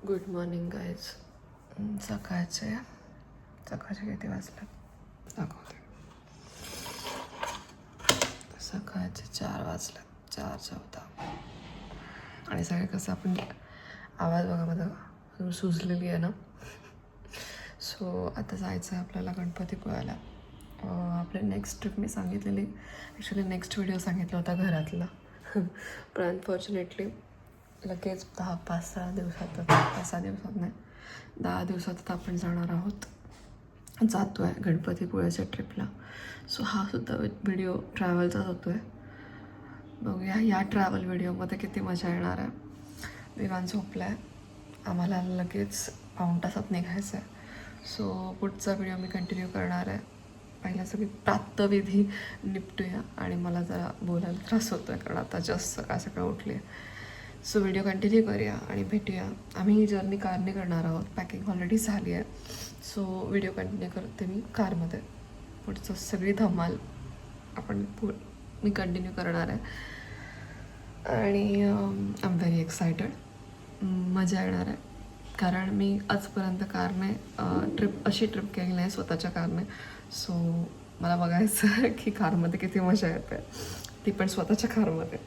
Good morning guys. सकाळचे किती वाजले दाखवते. सकाळचे 4 वाजले, 4:14. आणि सगळे कसं आपण आवाज बघा माझा सुजलेली आहे ना. सो आता जायचं आहे आपल्याला गणपतीपुळ्याला. आपले नेक्स्ट ट्रिप मी सांगितलेली, ॲक्च्युली नेक्स्ट व्हिडिओ सांगितला होता घरातला. पण अनफॉर्च्युनेटली लगेच 5-6 दिवसात, 5-6 दिवसात नाही 10 दिवसात आपण जाणार आहोत, जातो आहे गणपतीपुळ्याच्या ट्रिपला. सो हा सुद्धा व्हिडिओ ट्रॅव्हलचाच होतो आहे. बघूया या ट्रॅव्हल व्हिडिओमध्ये किती मजा येणार आहे. विमान झोपला आहे, आम्हाला लगेच 1 तासात निघायचं आहे. सो पुढचा व्हिडिओ मी कंटिन्यू करणार आहे. पहिला सगळी प्रातःविधी निपटूया. आणि मला जरा बोलायला त्रास होतो आहे कारण आता जस्ट सकाळ उठली आहे. सो व्हिडिओ कंटिन्यू करूया आणि भेटूया. आम्ही ही जर्नी कारने करणार आहोत, पॅकिंग ऑलरेडी झाली आहे. सो व्हिडिओ कंटिन्यू करते मी कारमध्ये. पुढचं सगळी धमाल मी कंटिन्यू करणार आहे. आणि आय एम व्हेरी एक्सायटेड. मजा येणार आहे कारण मी आजपर्यंत कारने अशी ट्रिप केली नाही स्वतःच्या कारने. सो मला बघायचं आहे की कारमध्ये किती मजा येते, ती पण स्वतःच्या कारमध्ये.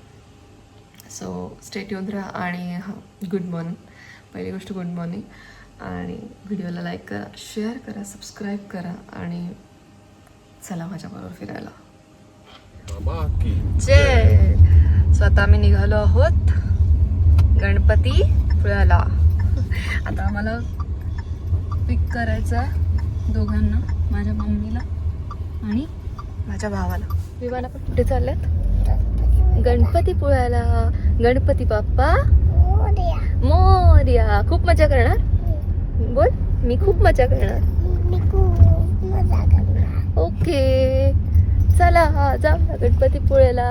सो स्टे ट्यून राहा. आणि हां, गुड मॉर्निंग. पहिली गोष्ट गुड मॉर्निंग. आणि व्हिडिओला लाईक करा, शेअर करा, सबस्क्राईब करा. आणि चला माझ्याबरोबर फिरायला. जय. स्वतः आम्ही निघालो आहोत गणपतीपुळ्याला. आता आम्हाला पिक करायचं आहे दोघांना, माझ्या मम्मीला आणि माझ्या भावाला. विवाना पण कुठे चालल्यात? गणपतीपुळ्याला. गणपती बाप्पा मोरया. खूप मजा करणार. बोल, मी खूप मजा करणार. ओके चला जाऊ गणपतीपुळ्याला.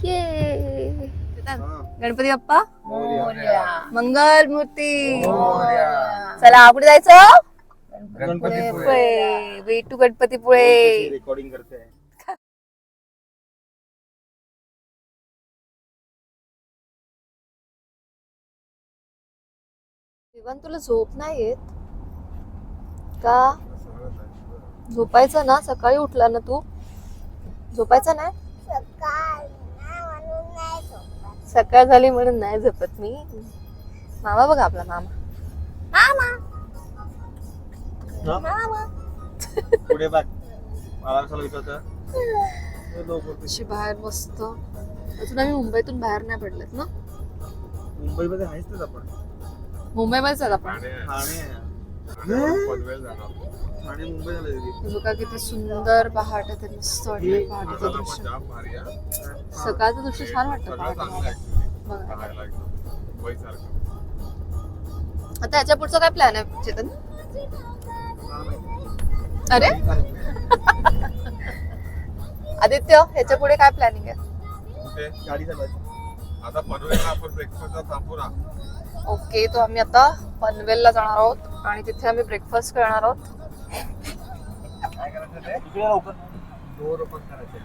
ये गणपती बाप्पा मंगल मूर्ती. चला कुठे जायचं? गणपतीपुळे. वेटू गणपतीपुळे. रेकॉर्डिंग करते. विवान, तुला झोप नाही येत का? झोपायचं ना, सकाळी उठला ना तू. झोपायचं नाही? सकाळ झाली म्हणून नाही झोपत मी. मामा बघा, आपला मामा. पुढे बघ, मला कसं विचारतं अशी बाहेर मस्त. अजून आम्ही मुंबईतून बाहेर नाही पडलेत ना. मुंबईमध्ये आहेच ना आपण. मुंबईमध्येच आहेत आपण. ठाणे मुंबई झालं. बघा किती सुंदर पहाट आहे. मस्त वाटतं पहाटेचं दृश्य. सकाळचं दृश्य छान वाटतं पहाटे. आता याच्या पुढचा काय प्लॅन आहे चेतन? अरे आदित्य, ह्याच्या पुढे काय प्लॅनिंग आहे? गाडी चालवायची. आता पनवेलला आपण ब्रेकफास्टला थांबू ना. ओके, तो आम्ही आता पनवेलला जाणार आहोत आणि तिथे आम्ही ब्रेकफास्ट करणार आहोत. काय करायचं ते? इकडे लवकर डोर ओपन करायचं.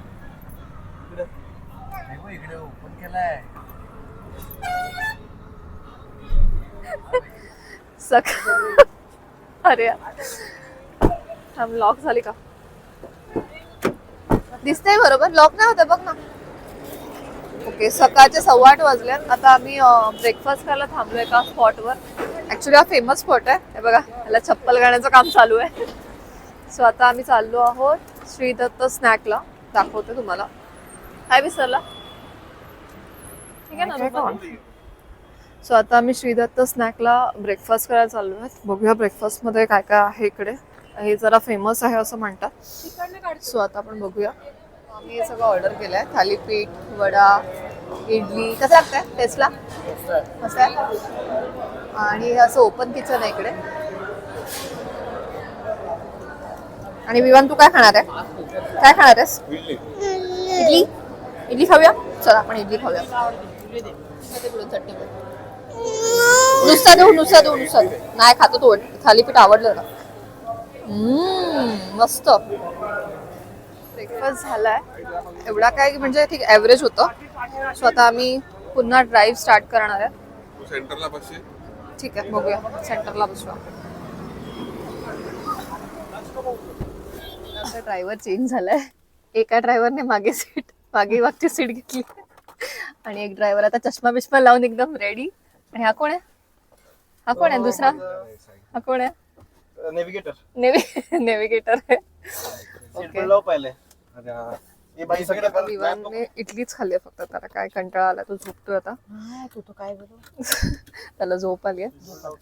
इकडे ओपन केलाय. अरे लॉक झाली का? दिसतंय बरोबर, लॉक नाही होतं बघ ना. ओके, सकाळचे 8:15 वाजल्यात. आता आम्ही ब्रेकफास्ट करायला थांबलो एका स्पॉटवर. ऍक्च्युली हा फेमस स्पॉट आहे. हे बघा, याला चप्पल घालण्याचं काम चालू आहे. सो आता आम्ही चाललो आहोत श्री दत्त स्नॅकला. दाखवते तुम्हाला. काय विसरला? ठीक आहे ना. सो आता आम्ही श्री दत्त स्नॅकला ब्रेकफास्ट करायला चाललो आहे. बघूया ब्रेकफास्टमध्ये काय काय आहे इकडे. हे जरा फेमस आहे असं म्हणतात. सो आता आपण बघूया. आम्ही हे सगळं ऑर्डर केलं आहे. थालीपीठ, वडा, इडली. कसं लागतंय टेस्टला? कसं आहे? आणि असं ओपन किचन आहे इकडे. आणि विवान, तू काय खाणार आहे? काय खाणार आहेस? इडली. इडली खाऊया. चला आपण इडली खाऊया. नुसता देऊ. नाही खातो तो. थालीपीठ आवडलं ना. मस्त. ब्रेकफास्ट झालाय. एवढा काय म्हणजे ठीक ॲव्हरेज होतं. सो आता आम्ही पुन्हा ड्राईव्ह स्टार्ट करणार आहे. सेंटरला बसशील. ठीक आहे बघूया सेंटरला बसवा. आता ड्रायव्हर चेंज झालाय. एका ड्रायव्हरने मागची सीट घेतली आणि एक ड्रायव्हर आता चष्मा बिष्मा लावून एकदम रेडी. आणि हा कोण आहे दुसरा? हा कोण आहे? नेव्हिगेटर आहे. ओके पहिले ये बाई सगळं विवानने इडलीच खाल्ली फक्त. त्याला काय कंटाळा आला, तो झोपतोय आता. तू तो काय बोलू त्याला झोप आली आहे.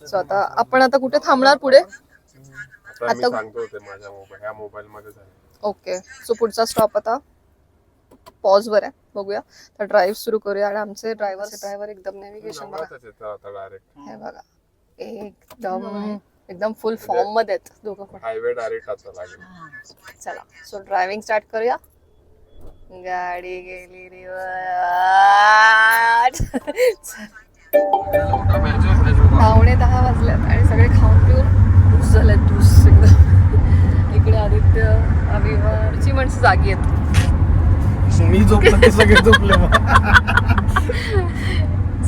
सो आता आपण आता कुठे थांबणार पुढे? आता मी सांगतो ते माझ्या ह्या मोबाईल मध्ये झालं. ओके, सो पुढचा स्टॉप आता पॉज वर आहे. बघूया तर ड्राईव्ह सुरू करूया. आणि आमचे ड्रायव्हर एकदम नेव्हिगेशन बघा, डायरेक्ट हे बघा एकदम फुल फॉर्म मध्ये आहेत दोघं पण. हायवे डायरेक्ट आता लागेल. चला सो ड्रायव्हिंग स्टार्ट करूया. गाडी गेली रिवर्स. पावणे 10 वाजल्यात आणि सगळे खाऊन पिऊन ऊस झालेत. ऊस एकदम. इकडे आदित्य, अभिमानची माणसं जागी आहेत. मी झोपलो ते सगळे झोपले.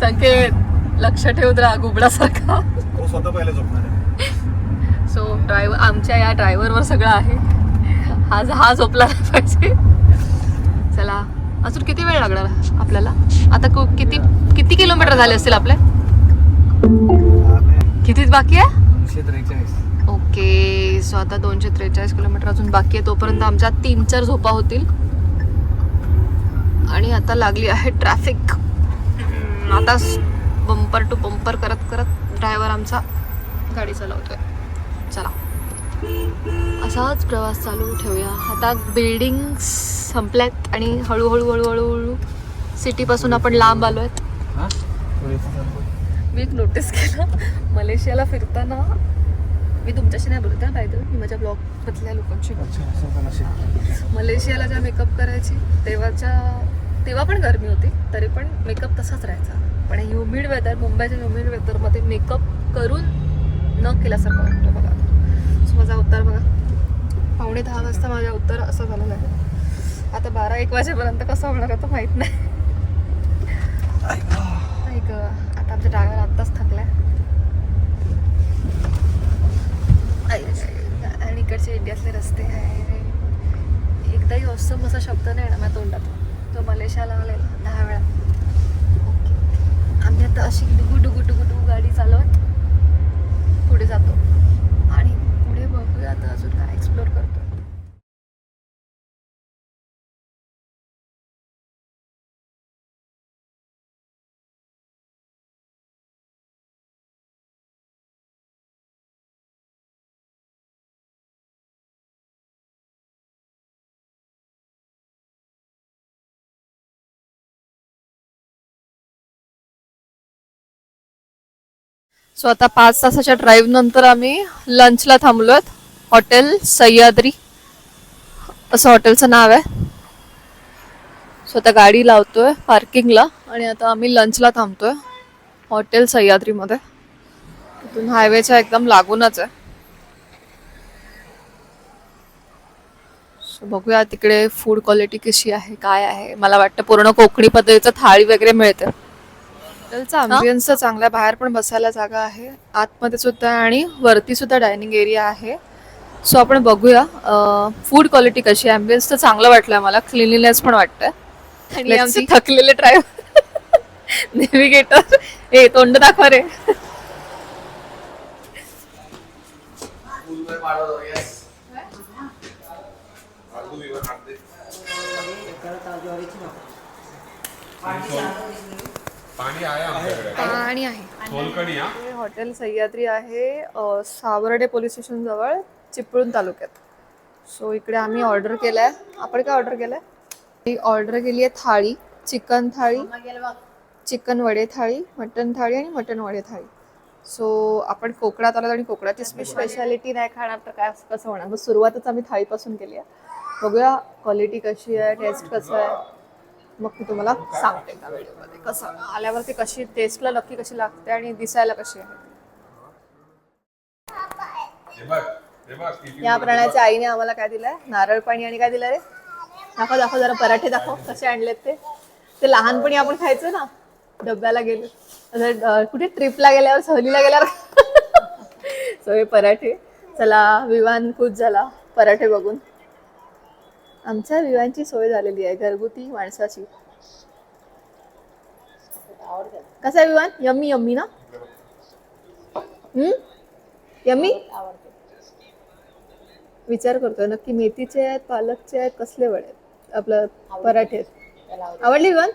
संकेत लक्ष ठेव जरा गुबडासारखा. तो स्वतः पहिले झोपणार आहे. सो आमच्या या ड्रायव्हरवर सगळं आहे. हा झोपला नाही पाहिजे. चला अजून किती वेळ लागणार आपल्याला? आता किती किलोमीटर झाले असतील आपले? किती बाकी आहे? 243. ओके, सो आता 243 किलोमीटर अजून बाकी आहे. तोपर्यंत आमच्या 3-4 झोपा होतील. आणि आता लागली आहे ट्रॅफिक. आता बंपर टू बंपर करत करत ड्रायव्हर आमचा गाडी चालवतोय. चला असाच प्रवास चालू ठेवूया. आता बिल्डिंग संपल्यात आणि हळूहळू सिटीपासून आपण लांब आलो आहेत. मी एक नोटीस केलं, मलेशियाला फिरताना, मी तुमच्याशी नाही बोलत आहे बाय, मी माझ्या ब्लॉगमधल्या लोकांशी बोलते. मलेशियाला ज्या मेकअप करायची तेव्हा पण गरमी होती, तरी पण मेकअप तसाच राहायचा. पण ह्युमिड वेदर, मुंबईच्या ह्युमिड वेदरमध्ये मेकअप करून न केल्यासारखं वाटतं बघा. सो माझा उत्तर बघा, 9:45 वाजता माझा उत्तर असं झालेलं आहे. आता 12-1 वाजेपर्यंत कसं होणार आता माहीत नाही. आता आमच्या ड्रायव्हर आत्ताच थकलाय. आणि इकडचे इंडियातले रस्ते आहे. एकदाही ऑसम असा शब्द नाही ना माझ्या तोंडात. तो मलेशियाला आलेला 10 वेळा. ओके, आम्ही आता अशी डुगू गाडी चालवत पुढे जातो आणि पुढे बघूया आता अजून काय एक्सप्लोर करतो. सो आता 5 तासाच्या ड्राईव्ह नंतर आम्ही लंचला थांबलोय. हॉटेल सह्याद्री असं हॉटेलचं नाव आहे. सो आता गाडी लावतोय पार्किंगला आणि आता आम्ही लंचला थांबतोय हॉटेल सह्याद्रीमध्ये. तिथून हायवेच्या एकदम लागूनच आहे. सो बघूया तिकडे फूड क्वालिटी कशी आहे, काय आहे. मला वाटतं पूर्ण कोकणी पद्धतीचं थाळी वगैरे मिळते. हॉटेलचा अँबियन्स चांगला, बाहेर पण बसायला जागा आहे, आतमध्ये सुद्धा आणि वरती सुद्धा डायनिंग एरिया आहे. सो आपण बघूया फूड क्वालिटी कशी आहे. अँबियन्स तर चांगलं वाटलं मला, क्लिनलीनेस पण वाटतंय. आणि आमचे थकलेले ड्रायव्हर नेव्हिगेटर, हे तोंड दाखवा रे. पाणी आहे आमच्याकडे. पाणी आहे. सोलकढी हा. हे हॉटेल सह्याद्री आहे सावर्डे पोलीस स्टेशन जवळ, चिपळूण तालुक्यात. सो इकडे आम्ही ऑर्डर केलाय. आपण काय ऑर्डर केलंय? मी ऑर्डर केली आहे थाळी, चिकन थाळी, चिकन वडे थाळी, मटन थाळी आणि मटन वडे थाळी. सो आपण कोकणात आलो आणि कोकणाची स्पेशालिटी नाही खाणार तर काय कसं होणार. मग सुरुवातच आम्ही थाळीपासून केली आहे. बघूया क्वालिटी कशी आहे, टेस्ट कसं आहे, मग मी तुम्हाला सांगते का व्हिडिओमध्ये कसं आल्यावरती कशी टेस्टला नक्की कशी लागते आणि दिसायला कशी आहे. या प्राण्याच्या आईने आम्हाला काय दिलंय? नारळ पाणी. आणि काय दिलं रे? दाखव जरा पराठे दाखव कसे आणलेत ते. ते लहानपणी आपण खायचो ना, डब्याला गेले असं कुठे ट्रिपला गेल्यावर सहलीला गेल्यावर सगळे पराठे. चला विवान खुश झाला पराठे बघून. आमच्या विवांची सोय झालेली आहे घरगुती माणसाची. कसा आहे विवान? यम्मी यम्मी ना? यम्मी. विचार करतोय नक्की मेथीचे आहेत पालकचे आहेत कसले वडे आहेत आपलं पराठे आहेत. आवडली विवान?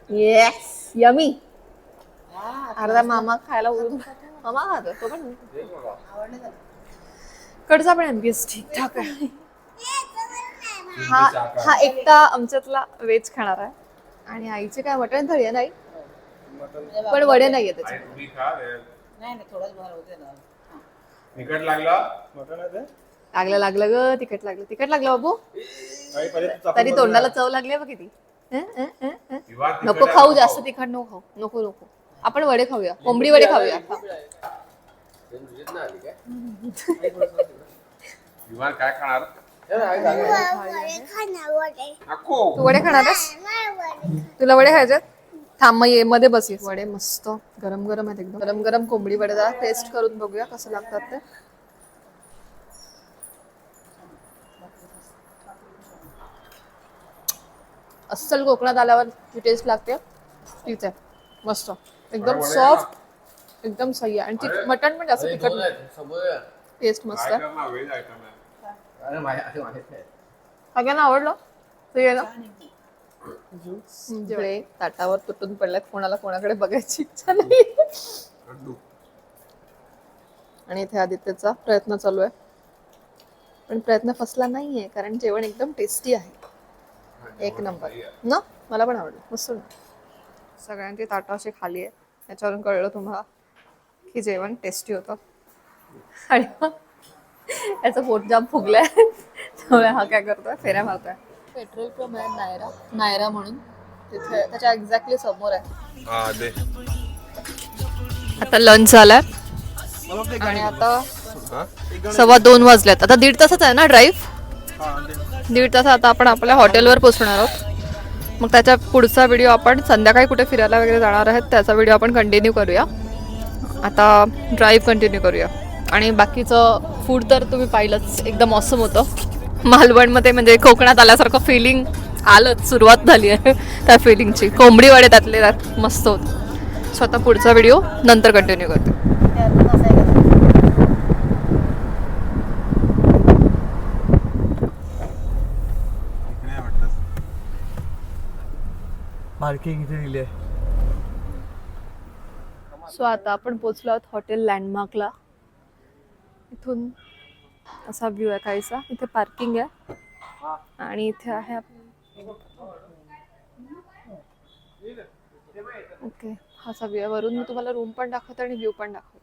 Yes yummy. अर्धा मामा खायला उडून मामा खातो तो पण कडचा पण एमपीएस ठीक ठाक आहे. हा एकटा आमच्यातला व्हेज खाणार आहे आणि आईचे काय मटण थाळी आहे नाही पण वडे नाहीये त्याचे. तिखट लागला लागलं ग तिखट लागलं बाबू. तरी तोंडाला चव लागली बघ किती. नको खाऊ जास्त तिखट नको आपण वडे खाऊया कोंबडी वडे खाऊया. काय खाणार? तू वडे खाणारस? तुला वडे खायचे? थांब मग ये मध्ये बस. वडे मस्त गरम गरम आहेत एकदम. गरम गरम कोंबडी वडे जरा टेस्ट करून बघूया कसं लागतात ते. अस्सल कोकणात आल्यावर जी टेस्ट लागते तीच आहे. मस्त एकदम सॉफ्ट एकदम सही आहे आणि मटण पण जास्त तिखट नाही. टेस्ट मस्त आहे. सगळ्यांना आवडलं ते आहे ना. जेवढे ताटावर तुटून पडल्यात कोणाकडे बघायची इच्छा नाही. आणि इथे आदित्यचा प्रयत्न चालू आहे पण प्रयत्न फसला नाहीये कारण जेवण एकदम टेस्टी आहे. एक नंबर ना. मला पण आवडलं मस्त. सगळ्यांची ताटं अशी खाली आहे याच्यावरून कळलं तुम्हाला की जेवण टेस्टी होतं. आणि याचं पोट जाम फुगलंय त्यामुळे हा काय करतोय फेऱ्या मारतोय. पेट्रोल पंप आहे नायरा म्हणून तिथे त्याच्या एक्झॅक्टली समोर आहे. आता लंच झालाय आणि आता 2:15 वाजल्यात. आता 1.5 तासाच आहे ना ड्राईव्ह. 1.5 तास आता आपण आपल्या हॉटेलवर पोहोचणार आहोत. मग त्याच्या पुढचा व्हिडिओ आपण संध्याकाळी कुठे फिरायला वगैरे जाणार आहेत त्याचा व्हिडिओ आपण कंटिन्यू करूया. आता ड्राईव्ह कंटिन्यू करूया. आणि बाकीचं फूड तर तुम्ही पाहिलंच एकदम ऑसम होतं. मालवणमध्ये म्हणजे कोकणात आल्यासारखं फिलिंग आलंच. सुरुवात झाली आहे त्या फिलिंगची. कोंबडी वडे त्यातले त्यात मस्त होत. सो आता पुढचा व्हिडिओ नंतर कंटिन्यू करते. पार्किंग इथे दिली आहे. सो आता आपण पोचलो आहोत हॉटेल लँडमार्कला. इथून असा व्ह्यू आहे काहीसा. इथे पार्किंग आहे आणि इथे आहे ओके असा व्ह्यू आहे. वरून मी तुम्हाला रूम पण दाखवते आणि व्ह्यू पण दाखवते.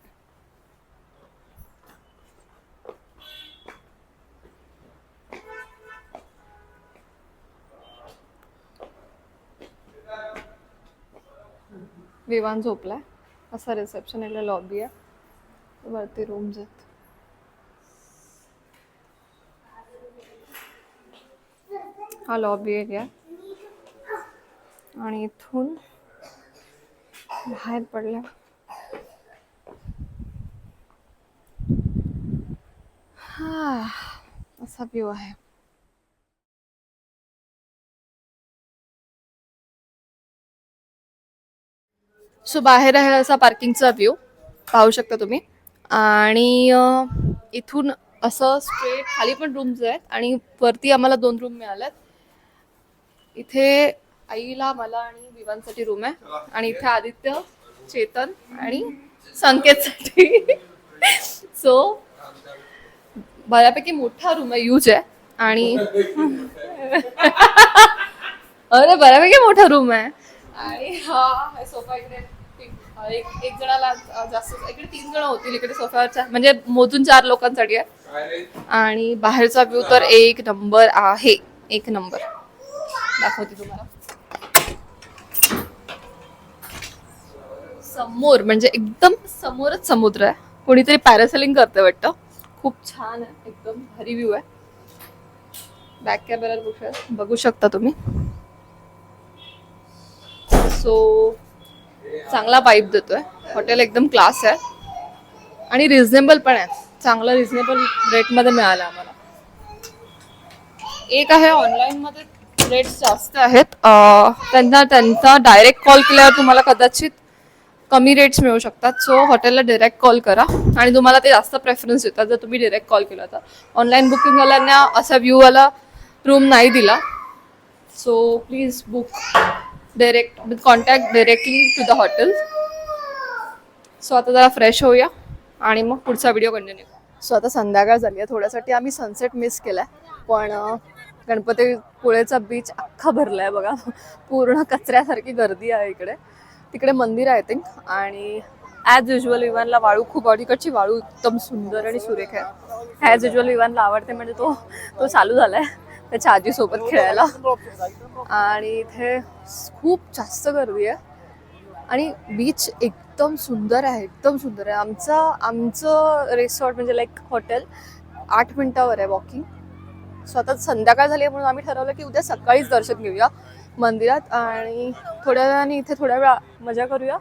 विवान झोपलाय. असा रिसेप्शन आहे लॉबी आहे वरती रूम्स आहेत. हा लॉबी एरिया आणि इथून बाहेर पडल्या हा असा व्ह्यू आहे. सो बाहेर आहे असा पार्किंगचा व्ह्यू पाहू शकता तुम्ही. आणि इथून असं स्ट्रेट खाली पण रूम्स आहेत आणि वरती आम्हाला 2 रूम मिळाल्यात. इथे आईला मला आणि विवांसाठी रूम आहे आणि इथे आदित्य चेतन आणि संकेतसाठी. सो बऱ्यापैकी मोठा रूम आहे यूज आहे आणि अरे बऱ्यापैकी मोठा रूम आहे. आणि हा सोफा इकडे एक जणाला जास्त इकडे 3 जण होतील इकडे सोफ्यावरच्या म्हणजे मोजून 4 लोकांसाठी आहे. आणि बाहेरचा व्ह्यू तर एक नंबर आहे. एक नंबर दाखवते तुम्हाला. समोर म्हणजे एकदम समोरच समुद्र आहे. कोणीतरी पॅरासेलिंग करते वाटतं. खूप छान आहे एकदम भारी व्ह्यू आहे. बॅक कॅमेरा बघू शकता तुम्ही. सो चांगला वाईब देतोय. हॉटेल एकदम क्लास आहे आणि रिझनेबल पण आहे. चांगलं रिझनेबल रेटमध्ये मिळालं आम्हाला. एक आहे ऑनलाईनमध्ये रेट्स जास्त आहेत. त्यांचा डायरेक्ट कॉल केल्यावर तुम्हाला कदाचित कमी रेट्स मिळू शकतात. सो हॉटेलला डायरेक्ट कॉल करा आणि तुम्हाला ते जास्त प्रेफरन्स देतात जर तुम्ही डायरेक्ट कॉल केला तर. ऑनलाईन बुकिंगवाल्यांना असा व्ह्यूवाला रूम नाही दिला. So please book direct with contact directly to the hotel. So आता जरा फ्रेश होऊया आणि मग पुढचा व्हिडिओ कंटिन्यू. सो आता संध्याकाळ झाली आहे. थोड्यासाठी आम्ही सनसेट मिस केला आहे, पण गणपतीपुळेचा बीच अख्खा भरला आहे बघा. पूर्ण कचऱ्यासारखी गर्दी आहे इकडे. तिकडे मंदिर आहे आय थिंक. आणि ॲज युजल विवानला वाळू खूप आवडते. इकडची वाळू एकदम सुंदर आणि सुरेख आहे. ॲज युजल विवानला आवडते म्हणजे तो चालू झाला आहे त्याच्या आजीसोबत खेळायला. आणि इथे खूप जास्त गर्दी आहे आणि बीच एकदम सुंदर आहे, एकदम सुंदर आहे. आमचं रिसॉर्ट म्हणजे लाईक हॉटेल 8 मिनिटावर आहे वॉकिंग. सो आता संध्याकाळ झाली आहे म्हणून आम्ही ठरवलं की उद्या सकाळीच दर्शन घेऊया मंदिरात आणि थोड्या वेळाने इथे थोड्या वेळा मजा करूया.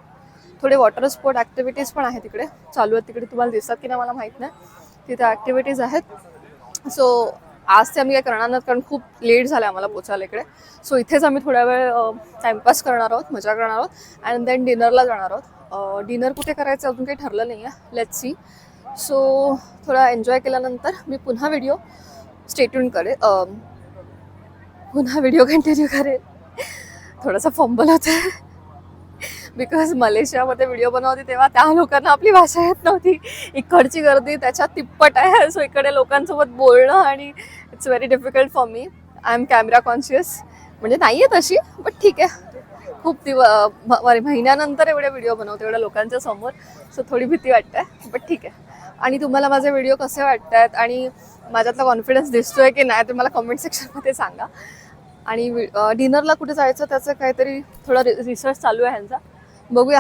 थोडे वॉटर स्पोर्ट ॲक्टिव्हिटीज पण आहेत तिकडे चालू आहेत. तिकडे तुम्हाला दिसतात की नाही मला माहीत नाही. तिथे ॲक्टिव्हिटीज आहेत. सो आज ते आम्ही काय करणार नाही कारण खूप लेट झालं आम्हाला पोचायला इकडे. सो इथेच आम्ही थोड्या वेळ टाईमपास करणार आहोत, मजा करणार आहोत अँड देन डिनरला जाणार आहोत. डिनर कुठे करायचं अजून काही ठरलं नाही आहे. Let's see. सो थोडा एन्जॉय केल्यानंतर मी पुन्हा व्हिडिओ स्टे ट्यून करेल, पुन्हा व्हिडिओ कंटिन्यू करेल. थोडासा फंबल होता बिकॉज मलेशियामध्ये व्हिडिओ बनवते तेव्हा त्या लोकांना आपली भाषा येत नव्हती. इकडची गर्दी त्याच्यात तिप्पट आहे. सो इकडे लोकांसोबत बोलणं आणि it's very difficult for me. I am camera conscious म्हणजे नाही आहे तशी, बट ठीक आहे. खूप महिन्यानंतर एवढे व्हिडिओ बनवते एवढ्या लोकांच्या समोर. सो थोडी भीती वाटते बट ठीक आहे. आणि तुम्हाला माझे व्हिडिओ कसे वाटत आहेत आणि माझ्यातला कॉन्फिडन्स दिसतोय की नाही ते मला कमेंट सेक्शनमध्ये सांगा. आणि डिनरला कुठे जायचं त्याचं काहीतरी थोडा रिसर्च चालू आहे ह्यांचा. बघूया,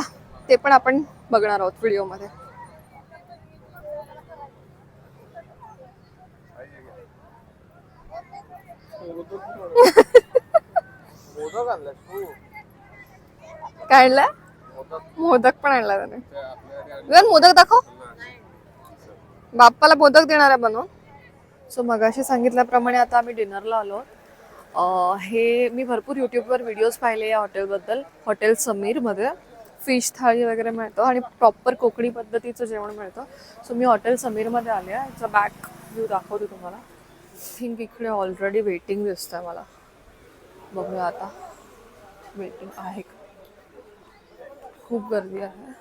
ते पण आपण बघणार आहोत व्हिडिओमध्ये. काय आणलंय? मोदक पण आणला त्याने. मोदक दाखव. बाप्पाला मोदक देणार आहे बनवून. सो मगाशी सांगितल्याप्रमाणे आता आम्ही डिनरला आलो. हे मी भरपूर यूट्यूबवर व्हिडिओज पाहिले या हॉटेलबद्दल. हॉटेल समीरमध्ये फिश थाळी वगैरे मिळतं आणि प्रॉपर कोकणी पद्धतीचं जेवण मिळतं. सो मी हॉटेल समीरमध्ये आले आहे. याचा बॅक व्ह्यू दाखवते तुम्हाला. थिंक इकडे ऑलरेडी वेटिंग दिसतं आहे मला. बघूया आता वेटिंग आहे का. खूप गर्दी आहे.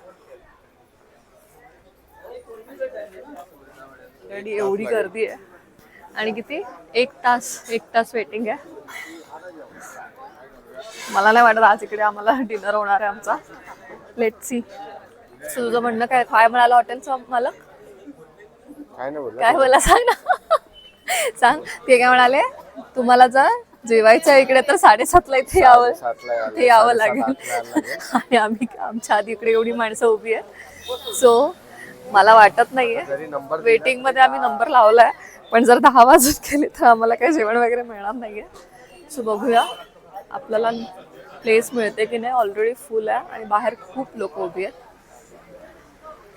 एवढी गर्दी आहे आणि किती 1 तास वेटिंग आहे. मला नाही वाटत आज इकडे आम्हाला डिनर होणार आहे आमचा. Let's see. सो तुझं म्हणणं काय म्हणाला हॉटेलचा मालक? काय बोला सांग ना. सांग. ते काय म्हणाले, तुम्हाला जर जेवायचं आहे इकडे तर 7:30ला इथे यावं लागेल. आणि आमच्या आधी इकडे एवढी माणसं उभी आहे. सो मला वाटत नाहीये वेटिंग मध्ये आम्ही नंबर लावलाय, पण जर 10 वाजून गेले तर आम्हाला काही जेवण वगैरे मिळणार नाहीये. सो बघूया आपल्याला प्लेस मिळते की नाही. ऑलरेडी फुल आहे आणि बाहेर खूप लोक उभी आहेत.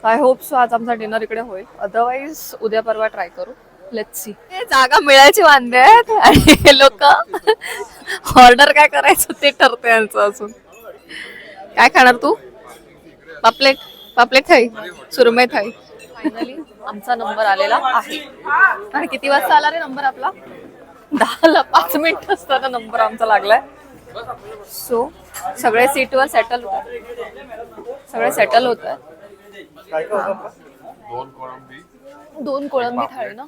आय होप सो आज आमचा डिनर इकडे होईल. अदरवाईज उद्या परवा ट्राय करू. Let's see. जागा मिळायची वांदे आहेत आणि हे लोक ऑर्डर काय करायचं ते ठरतं यांचं. अजून काय खाणार तू? पापलेट थाळी, सुरमई थाळी. फायनली आमचा नंबर आलेला आहे. आणि किती वाजता आला रे नंबर आपला? 10ला 5 मिनिट असताना नंबर आमचा लागलाय. सो सगळे सीटवर सेटल होत आहेत. 2 कोळंबी थाळी ना,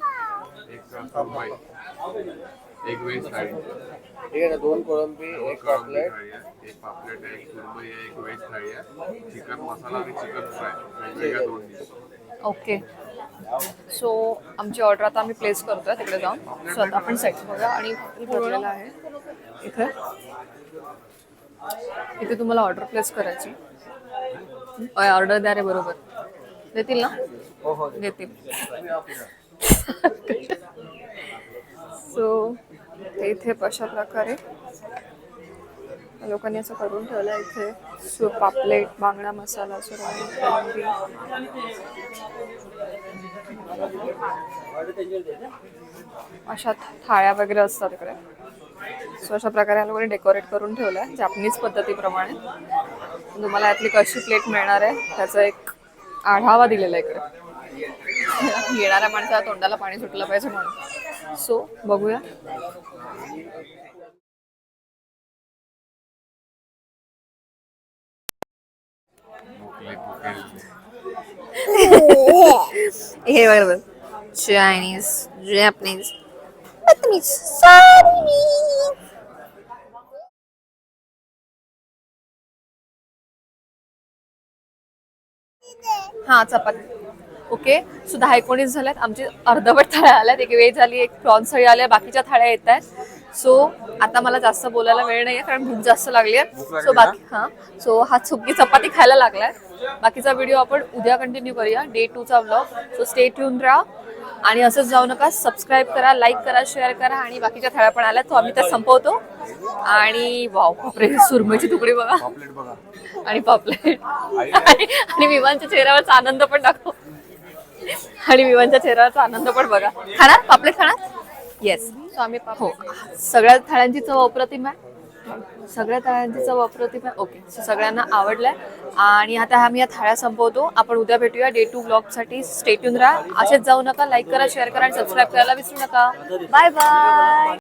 एक वेज थाळी. ठीक आहे ना. 2 कोळंबी, 1 पापलेट, एक पापलेट आहे, एक सुरमई आहे, एक वेज थाळी आहे. चिकन मसाला आणि चिकन फ्राय वेगवेगळ्या 2 डिश. ओके. सो आमची ऑर्डर आता आम्ही प्लेस करतोय तिकडे जाऊन. सो आता आपण सेट बघा. आणि भरलेलं आहे इथे तुम्हाला ऑर्डर प्लेस करायची. ऑर्डर द्या रे. बरोबर देतील ना? हो देतील. सो इथे अशा प्रकारे लोकांनी असं करून ठेवलं इथे पापलेट, बांगडा मसाला, सुरमई, अशा थाळ्या वगैरे असतात इकडे. सो अशा प्रकारे लोकांनी डेकोरेट करून ठेवलं आहे जापनीज पद्धतीप्रमाणे. तुम्हाला यातली कशी प्लेट मिळणार आहे त्याचा एक आढावा दिलेला आहे इकडे. येणाऱ्या माणसाला तोंडाला पाणी सुटलं पाहिजे म्हणून. सो बघूया. हे बरोबर चायनीज, जॅपनीज, हा चपाती. ओके. सो 10-19 झाल्यात. आमची अर्धवट थाळ्या आल्यात. एक व्हेज आली, एक प्रॉन्स थाळी आली, बाकीच्या थाळ्या येत आहेत. सो आता मला जास्त बोलायला वेळ नाहीये कारण भूक जास्त लागली आहे. सो बाकी सो हा सुकी चपाती खायला लागलाय. बाकीचा व्हिडिओ आपण उद्या कंटिन्यू करूया, डे 2चा व्लॉग. सो स्टे ट्यून राहा आणि असंच जाऊ नका. सबस्क्राईब करा, लाईक करा, शेअर करा आणि बाकीच्या थाळ्या पण आल्या तो आम्ही त्या संपवतो. आणि वाव बापरे, सुरमईची तुकडी बघा आणि पापलेट आणि विमानच्या चेहऱ्यावरचा आनंद पण दाखव. आणि विमानच्या चेहऱ्यावरचा आनंद पण बघा. खाणार पापलेट खाणार? येस. सो आम्ही हो सगळ्या थाळ्यांची चव अप्रतिम आहे. सगळ्या थाळ्यांची चव अप्रतिम आहे. ओके. सो सगळ्यांना आवडलंय आणि आता आम्ही या थाळ्या संपवतो. आपण उद्या भेटूया डे 2 ब्लॉगसाठी. स्टे ट्यून राहा. असेच जाऊ नका. लाईक करा, शेअर करा आणि सबस्क्राईब करायला विसरू नका. Bye bye.